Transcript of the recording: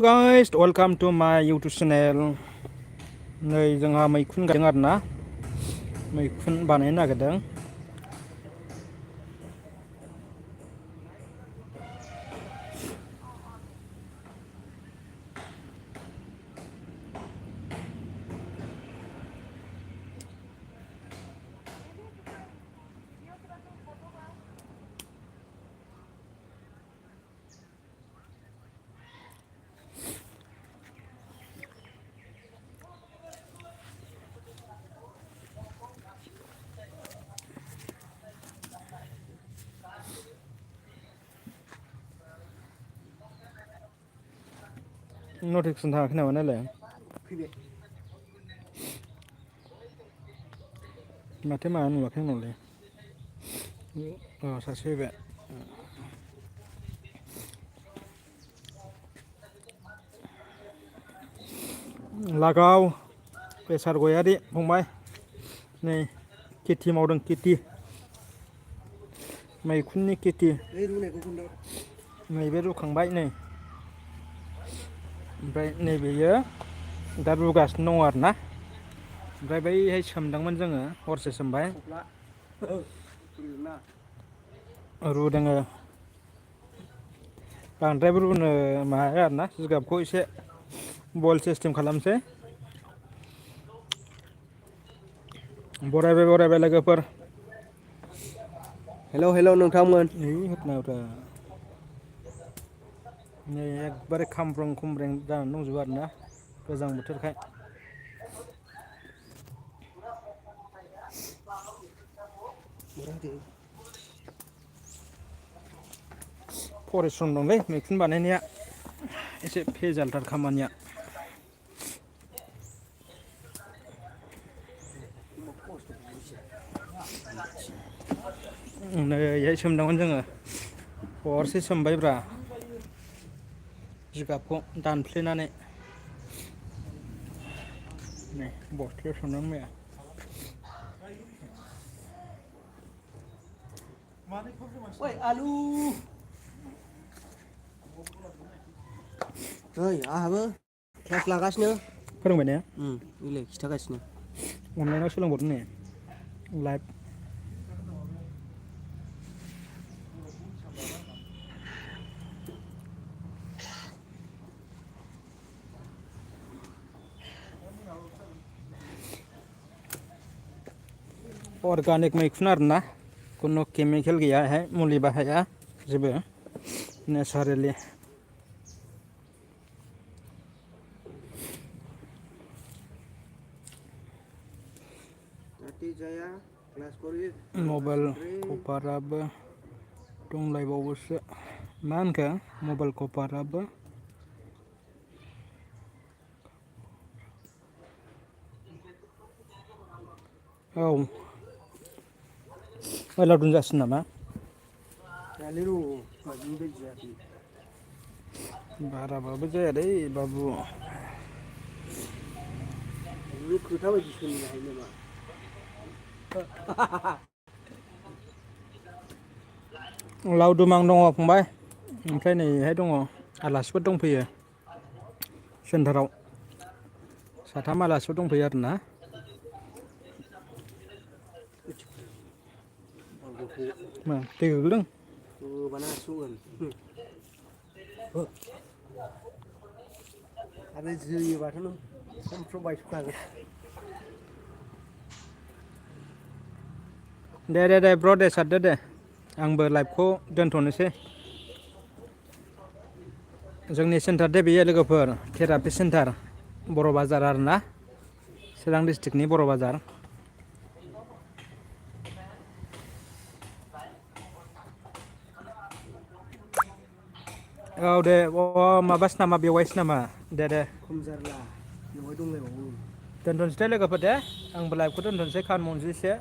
Guys, welcome to my YouTube channel. नै जोंहा मैखुन गायदों आरोना मैखुन बानायनो नागिरदों। नटिफिकेसन थाङाखै नामा नायलाय माथो मा नुवाखै आंनावलाय सासे फैबाय लागाव प्रेसार गयारि फंबाय नै खेथि मावदों खेथि मैखुननि खेथि नैबे रुखांबाय नै ओमफ्राय नैबेयो दा रुगासिनो दङ आरोना ओमफ्राय बैहाय सोमदोंमोन जोङो हरसे सोमबाय रुदों बांद्रायबो रुनो माया आरोना जिगाबखौ एसे बयल सिस्टेम खालामसै बरायबाय लोगोफोर हेल' नोंथांमोन नै एकबारे खामब्रें खुमब्रें जानानै दंजोबो आरोना गोजां बोथोरखाय फरिश्रम दंलै मैखुन बानायनाया एसे भेजालथार खामानिया नैहाय सोमदोंमोन जोङो हरसे सोमबायब्रा जिगाबखौ दानफ्लेनानै नै बस्थायाव सोमदों मैया ओइ आलु ओइ आहाबो क्लास लागासिनो फोरोंबाय ने इलाय खिथागासिनो अनलाइनाव सोलोंबावदों ने लाइभ अर्गानिक मैखुन आरोना खुनु केमिकेल गैया बेहाय मुलि बाहाया जेबो नेचारेलि मबाइल कभाराबो दंलायबावोसो मा होनखो मबाइल कभाराबो औ लावदुम जासिन नामा बाराबाबो जाया दै बाबु खोथा बायदि सोलिनो हायो नामा लावदुम आं दङ फंबाय ओमफ्राय नैहाय दङ आलासिफोर दंफैयो सेन्टाराव साथाम आलासिफोर दंफैयो आरोना मा दै गोग्लैदों आरो जोयोबाथ' नों समफ्राम बायसखागोन दे ब्र दे सारदो दे आंबो लाइभखौ दोनथ'नोसै जोंनि सेन्टार दे बेयो लोगोफोर थेरापि सेन्टार बर' बाजार आरोना चिरां डिस्ट्रिक्टनि बर' बाजार औ दे माबासो नामा बेवाइसो नामा दे खम जारला बेवहाय दंलायबावो दोनथ'नोसै दे लोगोफोर दे आंबो लाइभखौ दोनथ'नोसै खामानि मावनोसै एसे